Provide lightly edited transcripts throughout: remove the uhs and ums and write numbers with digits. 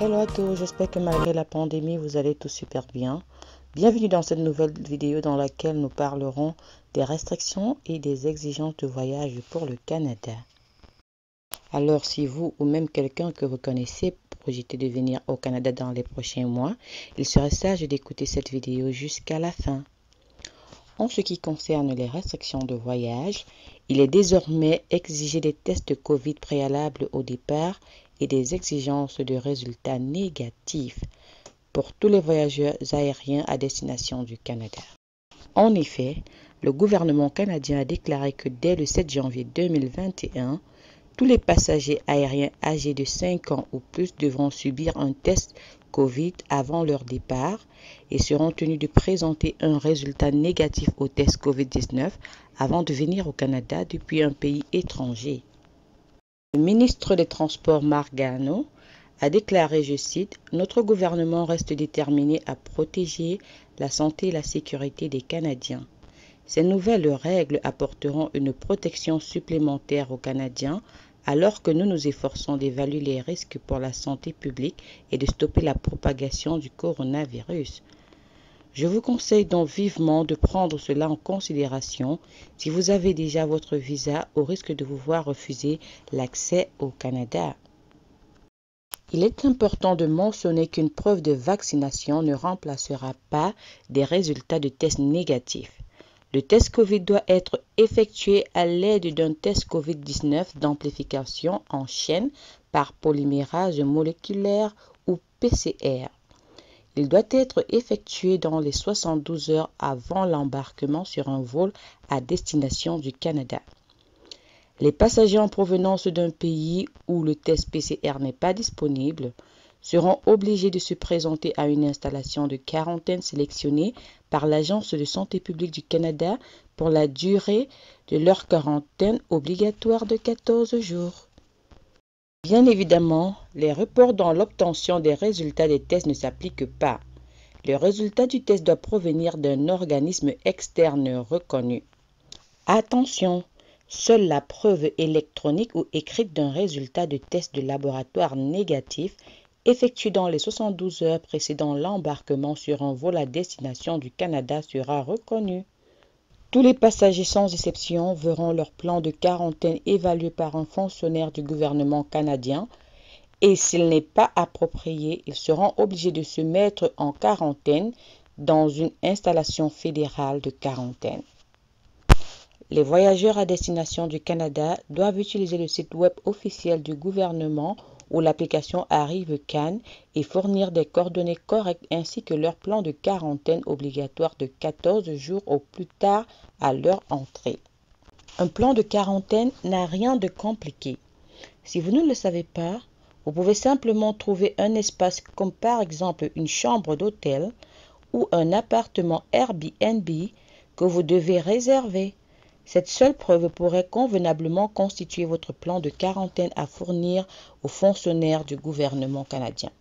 Hello à tous, j'espère que malgré la pandémie, vous allez tous super bien. Bienvenue dans cette nouvelle vidéo dans laquelle nous parlerons des restrictions et des exigences de voyage pour le Canada. Alors, si vous ou même quelqu'un que vous connaissez projetez de venir au Canada dans les prochains mois, il serait sage d'écouter cette vidéo jusqu'à la fin. En ce qui concerne les restrictions de voyage, il est désormais exigé des tests COVID préalables au départ et des exigences de résultats négatifs pour tous les voyageurs aériens à destination du Canada. En effet, le gouvernement canadien a déclaré que dès le 7 janvier 2021, tous les passagers aériens âgés de 5 ans ou plus devront subir un test COVID avant leur départ et seront tenus de présenter un résultat négatif au test COVID-19 avant de venir au Canada depuis un pays étranger. Le ministre des Transports Marc Garneau a déclaré, je cite, « Notre gouvernement reste déterminé à protéger la santé et la sécurité des Canadiens. Ces nouvelles règles apporteront une protection supplémentaire aux Canadiens alors que nous nous efforçons d'évaluer les risques pour la santé publique et de stopper la propagation du coronavirus. Je vous conseille donc vivement de prendre cela en considération si vous avez déjà votre visa au risque de vous voir refuser l'accès au Canada. » Il est important de mentionner qu'une preuve de vaccination ne remplacera pas des résultats de tests négatifs. Le test COVID doit être effectué à l'aide d'un test COVID-19 d'amplification en chaîne par polymérase moléculaire ou PCR. Il doit être effectué dans les 72 heures avant l'embarquement sur un vol à destination du Canada. Les passagers en provenance d'un pays où le test PCR n'est pas disponible seront obligés de se présenter à une installation de quarantaine sélectionnée par l'Agence de santé publique du Canada pour la durée de leur quarantaine obligatoire de 14 jours. Bien évidemment, les reports dans l'obtention des résultats des tests ne s'appliquent pas. Le résultat du test doit provenir d'un organisme externe reconnu. Attention! Seule la preuve électronique ou écrite d'un résultat de test de laboratoire négatif effectué dans les 72 heures précédant l'embarquement sur un vol à destination du Canada sera reconnue. Tous les passagers sans exception verront leur plan de quarantaine évalué par un fonctionnaire du gouvernement canadien et s'il n'est pas approprié, ils seront obligés de se mettre en quarantaine dans une installation fédérale de quarantaine. Les voyageurs à destination du Canada doivent utiliser le site web officiel du gouvernement ou l'application ArriveCAN et fournir des coordonnées correctes ainsi que leur plan de quarantaine obligatoire de 14 jours au plus tard à leur entrée. Un plan de quarantaine n'a rien de compliqué. Si vous ne le savez pas, vous pouvez simplement trouver un espace comme par exemple une chambre d'hôtel ou un appartement Airbnb que vous devez réserver. Cette seule preuve pourrait convenablement constituer votre plan de quarantaine à fournir aux fonctionnaires du gouvernement canadien.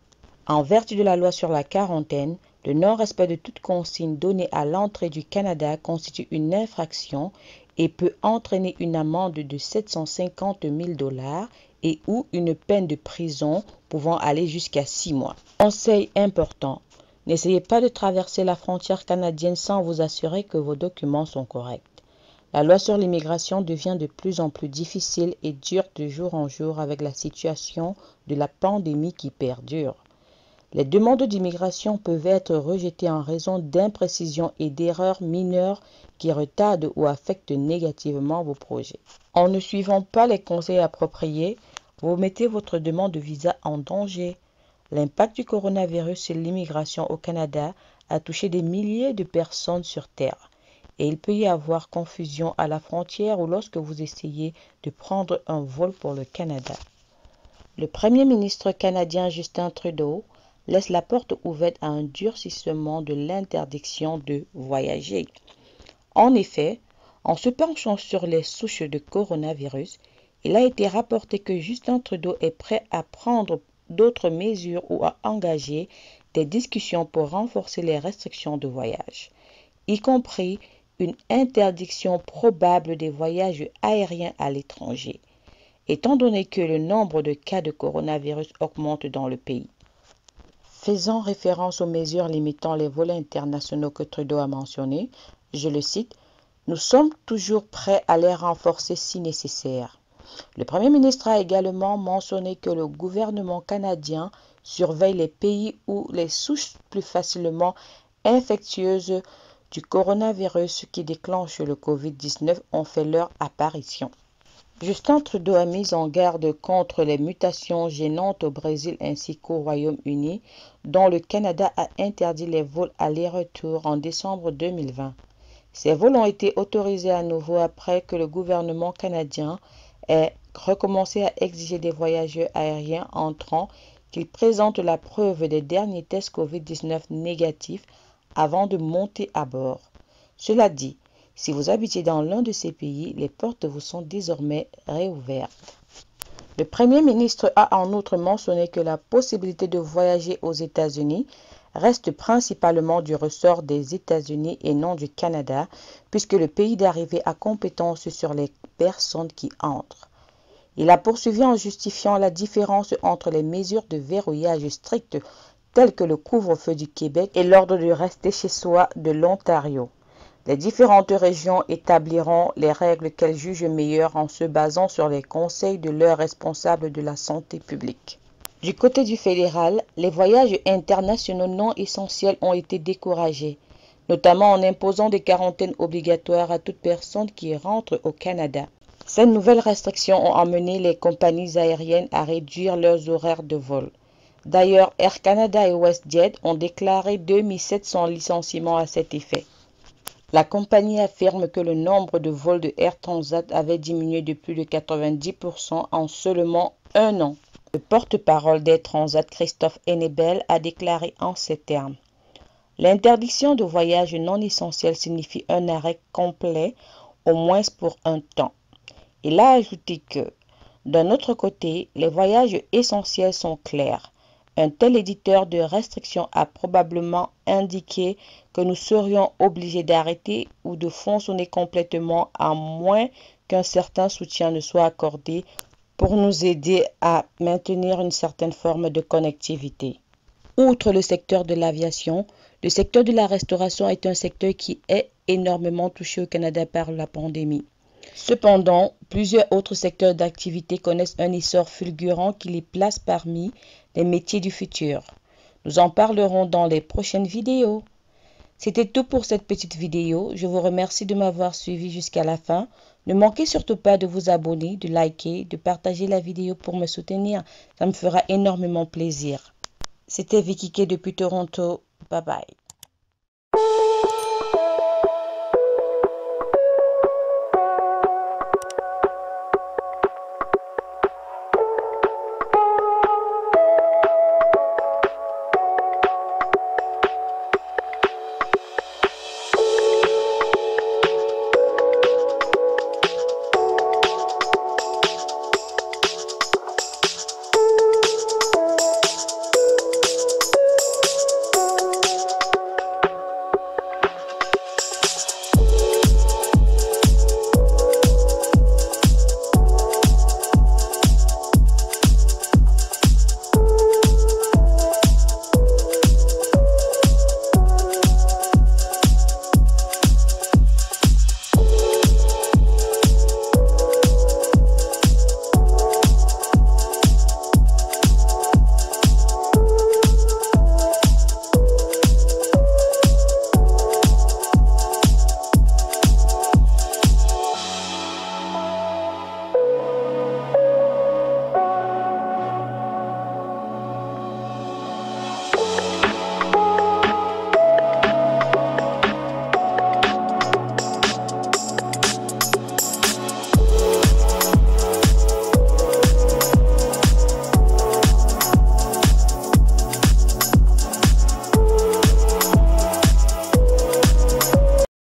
En vertu de la loi sur la quarantaine, le non-respect de toute consigne donnée à l'entrée du Canada constitue une infraction et peut entraîner une amende de 750 000 $ et ou une peine de prison pouvant aller jusqu'à 6 mois. Conseil important, n'essayez pas de traverser la frontière canadienne sans vous assurer que vos documents sont corrects. La loi sur l'immigration devient de plus en plus difficile et dure de jour en jour avec la situation de la pandémie qui perdure. Les demandes d'immigration peuvent être rejetées en raison d'imprécisions et d'erreurs mineures qui retardent ou affectent négativement vos projets. En ne suivant pas les conseils appropriés, vous mettez votre demande de visa en danger. L'impact du coronavirus sur l'immigration au Canada a touché des milliers de personnes sur Terre. Et il peut y avoir confusion à la frontière ou lorsque vous essayez de prendre un vol pour le Canada. Le Premier ministre canadien Justin Trudeau laisse la porte ouverte à un durcissement de l'interdiction de voyager. En effet, en se penchant sur les souches de coronavirus, il a été rapporté que Justin Trudeau est prêt à prendre d'autres mesures ou à engager des discussions pour renforcer les restrictions de voyage, y compris une interdiction probable des voyages aériens à l'étranger, étant donné que le nombre de cas de coronavirus augmente dans le pays. Faisant référence aux mesures limitant les vols internationaux que Trudeau a mentionnés, je le cite, « Nous sommes toujours prêts à les renforcer si nécessaire ». Le Premier ministre a également mentionné que le gouvernement canadien surveille les pays où les souches plus facilement infectieuses du coronavirus qui déclenche le COVID-19 ont fait leur apparition. Justin Trudeau a mis en garde contre les mutations gênantes au Brésil ainsi qu'au Royaume-Uni, dont le Canada a interdit les vols aller-retour en décembre 2020. Ces vols ont été autorisés à nouveau après que le gouvernement canadien ait recommencé à exiger des voyageurs aériens entrants qu'ils présentent la preuve des derniers tests COVID-19 négatifs avant de monter à bord. Cela dit, si vous habitez dans l'un de ces pays, les portes vous sont désormais réouvertes. Le Premier ministre a en outre mentionné que la possibilité de voyager aux États-Unis reste principalement du ressort des États-Unis et non du Canada, puisque le pays d'arrivée a compétence sur les personnes qui entrent. Il a poursuivi en justifiant la différence entre les mesures de verrouillage strictes telles que le couvre-feu du Québec et l'ordre de rester chez soi de l'Ontario. Les différentes régions établiront les règles qu'elles jugent meilleures en se basant sur les conseils de leurs responsables de la santé publique. Du côté du fédéral, les voyages internationaux non essentiels ont été découragés, notamment en imposant des quarantaines obligatoires à toute personne qui rentre au Canada. Ces nouvelles restrictions ont amené les compagnies aériennes à réduire leurs horaires de vol. D'ailleurs, Air Canada et WestJet ont déclaré 2700 licenciements à cet effet. La compagnie affirme que le nombre de vols de Air Transat avait diminué de plus de 90% en seulement un an. Le porte-parole d'Air Transat, Christophe Hennebel, a déclaré en ces termes. L'interdiction de voyage non essentiel signifie un arrêt complet, au moins pour un temps. Il a ajouté que, d'un autre côté, les voyages essentiels sont clairs. Un tel éditeur de restrictions a probablement indiqué que nous serions obligés d'arrêter ou de fonctionner complètement à moins qu'un certain soutien ne soit accordé pour nous aider à maintenir une certaine forme de connectivité. Outre le secteur de l'aviation, le secteur de la restauration est un secteur qui est énormément touché au Canada par la pandémie. Cependant, plusieurs autres secteurs d'activité connaissent un essor fulgurant qui les place parmi les métiers du futur. Nous en parlerons dans les prochaines vidéos. C'était tout pour cette petite vidéo. Je vous remercie de m'avoir suivi jusqu'à la fin. Ne manquez surtout pas de vous abonner, de liker, de partager la vidéo pour me soutenir. Ça me fera énormément plaisir. C'était Vicky K depuis Toronto. Bye bye.